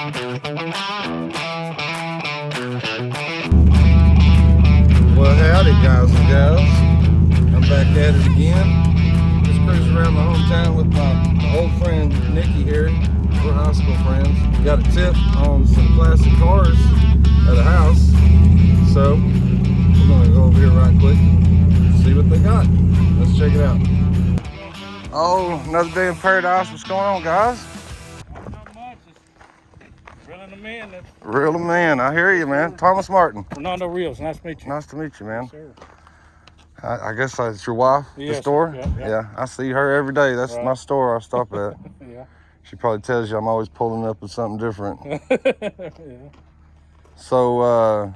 Well, howdy, guys and gals. I'm back at it again. Just cruising around my hometown with my old friend Nikki here. We're high school friends. Got a tip on some classic cars at a house. So, we're going to go over here right quick and see what they got. Let's check it out. Oh, another day in paradise. What's going on, guys? Not much. Just reeling them in. Reel them in. I hear you, man. Thomas Martin. Fernando Rios. Nice to meet you. Nice to meet you, man. Yes, sir. I guess that's your wife, Yes, the store? yep. Yeah, I see her every day. That's right. my store I stop at. Yeah. She probably tells you I'm always pulling up with something different. Yeah. So,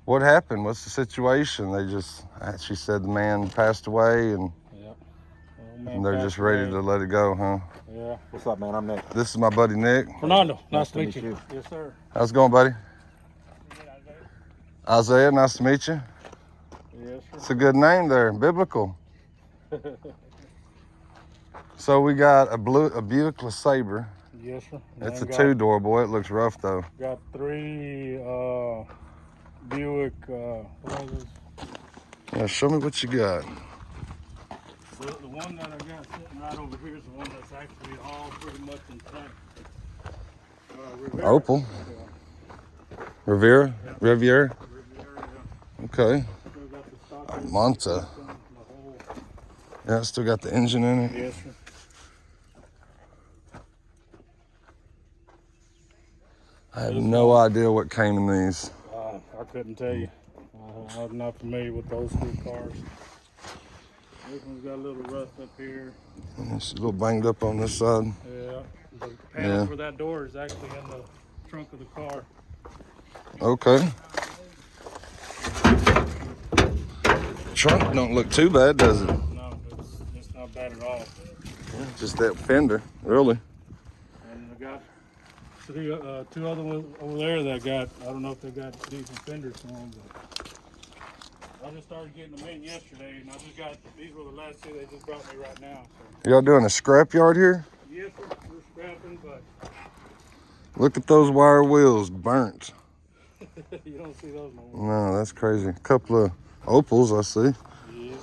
what happened? What's the situation? She said the man passed away and, Yep. and they're just ready to let it go, huh? Yeah. What's up, man? I'm Nick. This is my buddy Nick. Fernando, nice to meet you. Yes, sir. How's it going, buddy? Isaiah, nice to meet you. Yes, sir. It's a good name there, biblical. So we got a Buick Sabre. Yes, sir. It's a two-door, boy. It looks rough though. Got three Buick. What was this? Yeah, show me what you got. The one that I got sitting right over here is the one that's actually all pretty much intact. Riviera. Opel. Riviera? Yeah. Riviera? Riviera, yeah. Okay. Still got the stock Monta. the whole. Yeah, still got the engine in it. Yes, sir. I have no idea what came in these. I couldn't tell you. I'm not familiar with those two cars. This one's got a little rust up here. It's a little banged up on this side. Yeah. The panel for that door is actually in the trunk of the car. Okay. Trunk don't look too bad, does it? No, it's not bad at all. Just that fender, really. And I got two other ones over there that got, I don't know if they got decent fenders on them, but I just started getting them in yesterday, and I just got, these were the last two they just brought me right now. So. Y'all doing a scrap yard here? Yes, we're scrapping, but Look at those wire wheels burnt. you don't see those no more. No, that's crazy. A couple of Opels, I see. Yeah.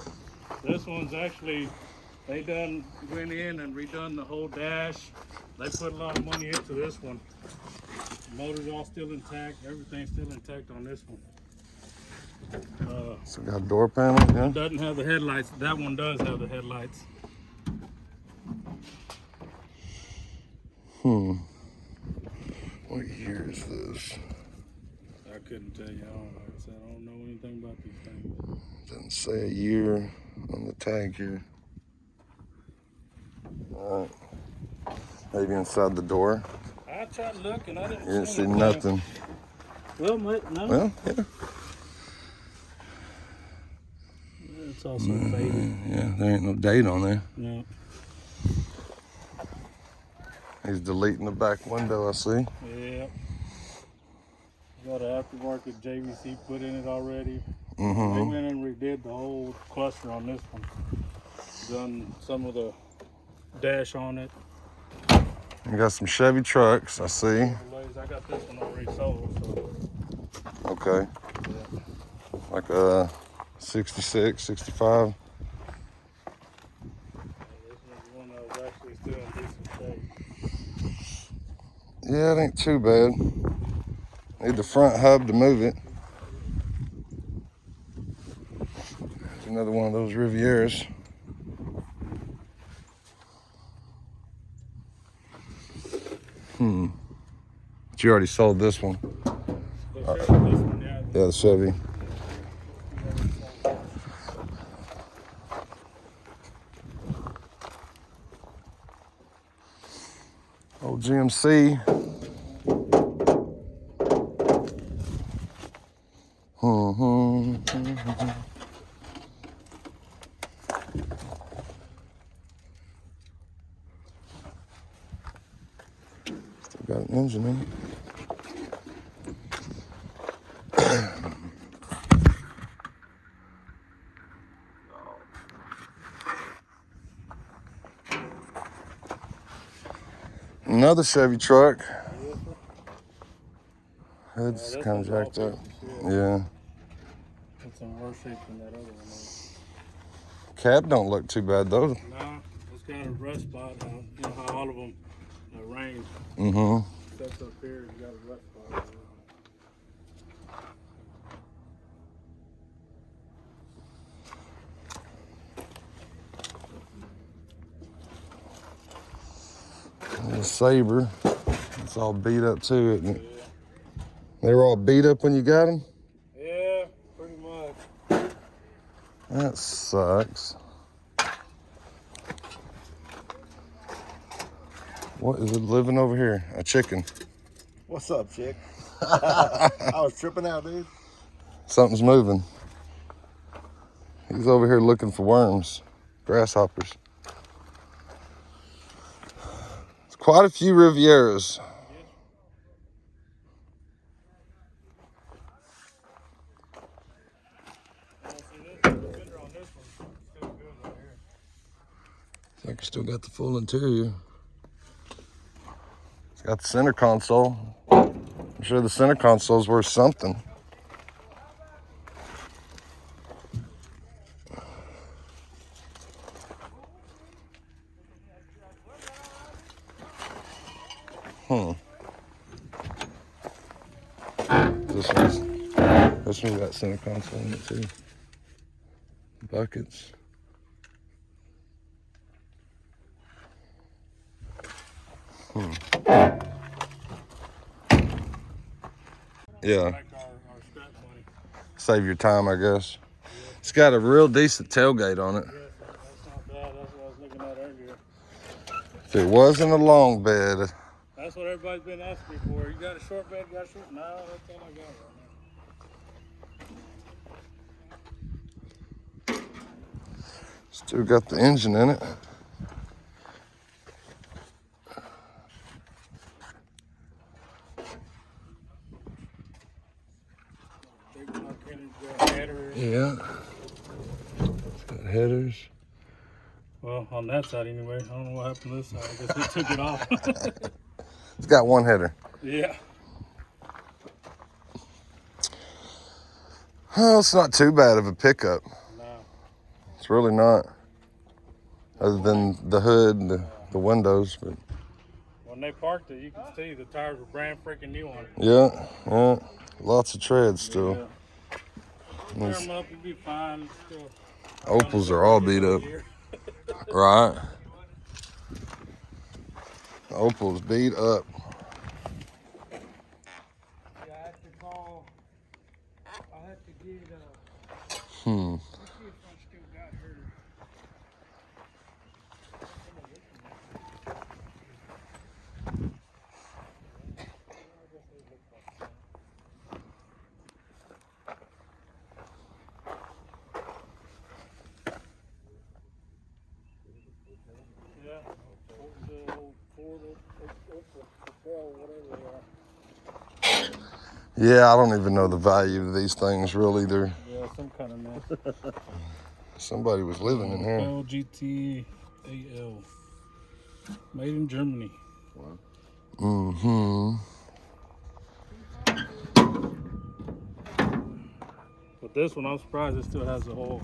This one's actually, they went in and redone the whole dash. They put a lot of money into this one. The motor's all still intact. Everything's still intact on this one. So got door panel, yeah. It doesn't have the headlights. That one does have the headlights. What year is this? I couldn't tell you. Like I said, I don't know anything about these things. Doesn't say a year on the tag here. All right. Maybe inside the door. I tried to look and I didn't You didn't see anything. nothing. Well, no. Well, yeah. It's also faded. Yeah, there ain't no date on there. No. He's deleting the back window, I see. Yeah. Got an aftermarket JVC put in it already. Mm-hmm. They went and redid the whole cluster on this one. Done some of the dash on it. You got some Chevy trucks, I see. I got this one already sold, so. Okay. Yeah. Like a 66, 65. This one's one that was actually still in decent shape. Yeah, it ain't too bad. Need the front hub to move it. There's another one of those Rivieras. But you already sold this one. This one, yeah. Yeah, the Chevy. Old GMC. Still got an engine in it. Another Chevy truck. Hood's This kind one's of all jacked up. piece of shit. Yeah. It's in worse shape than that other one is. Cab don't look too bad though. Nah, it's got a rust spot. You know how all of them rain. Mm-hmm. Except up here, you got a rust spot. The Sabre, it's all beat up too, isn't it? Yeah. They were all beat up when you got them? Yeah, pretty much. That sucks. What is it living over here? A chicken. What's up, chick? I was tripping out, dude. Something's moving. He's over here looking for worms, grasshoppers. It's quite a few Rivieras. I think it's still got the full interior. It's got the center console. I'm sure the center console's worth something. This one's got center console in it too. Buckets. Yeah. Save your time, I guess. It's got a real decent tailgate on it. Yes, that's not bad. That's what I was looking at earlier. If it wasn't a long bed. That's what everybody's been asking me for. You got a short bed? Got a short? No, that's all I got right now. Still got the engine in it. Yeah. It's got headers. Well, on that side anyway. I don't know what happened to this side. I guess we took it off. It's got one header. Yeah. Well, it's not too bad of a pickup. No. It's really not. Other than the hood and the windows, but when they parked it, you can see the tires were brand freaking new on it. yeah. Lots of tread still. Yeah. Tear them up, you'll be fine. Still, Opels are all beat up. Right. Opel's beat up. Yeah, I have to call. I have to get, let's see if I still got her. Yeah, the old Ford, Opel, whatever they are. Yeah, I don't even know the value of these things really. They're Yeah, some kind of mess. somebody was living in here. LGT AL. Made in Germany. Wow. Mm-hmm. But this one, I'm surprised it still has the whole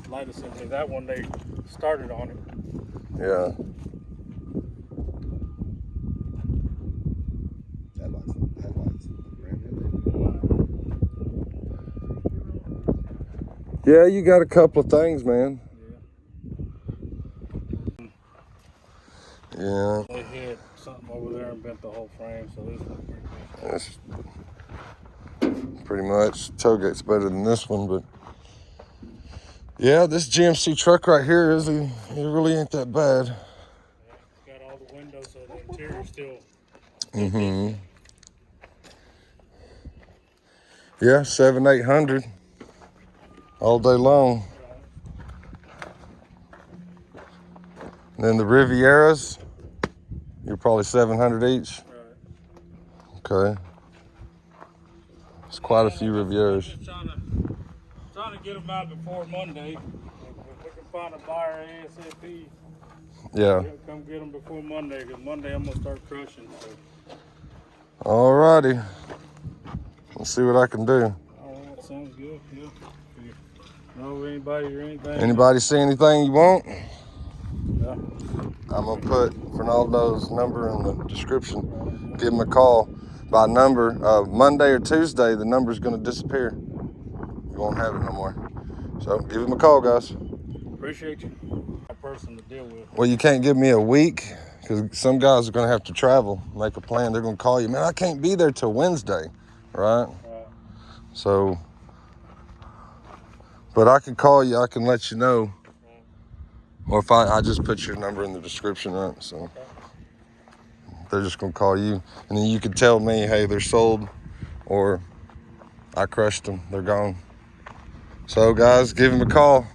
light assembly. That one, they started on it. Yeah. Headlights. Brand new. Yeah, you got a couple of things, man. Yeah. They hit something over there and bent the whole frame, so this one's pretty good. That's pretty much. Tailgate's better than this one, but yeah, this GMC truck right here it really ain't that bad. Yeah, it's got all the windows, so the interior's still. Mm-hmm. Yeah, 700-800 all day long. And then the Rivieras, you're probably 700 each. Right. Okay. It's quite a few Rivieras. I'm just trying to get them out before Monday. If we can find a buyer ASAP, Yeah. come get them before Monday, because Monday I'm going to start crushing. So. Alrighty. Let's see what I can do. All right, sounds good. Yeah. If you know anybody or anything? Anybody see anything you want? Yeah. I'm gonna put Fernando's number in the description. Give him a call. By number, Monday or Tuesday, the number's gonna disappear. You won't have it no more. So give him a call, guys. Appreciate you. A person to deal with. Well, you can't give me a week because some guys are gonna have to travel, make a plan. They're gonna call you, man, I can't be there till Wednesday, right? So, but I can call you, I can let you know. Or if I just put your number in the description, right? So they're just gonna call you, and then you can tell me, hey, they're sold, or I crushed them, they're gone. So guys, give him a call.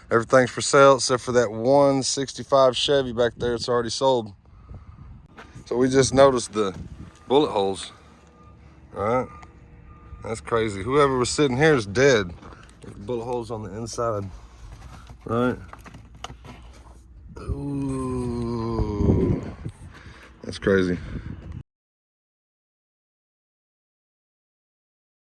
Everything's for sale except for that 165 Chevy back there. It's already sold. So we just noticed the bullet holes, right? That's crazy. Whoever was sitting here is dead. Bullet holes on the inside, right? Ooh, that's crazy.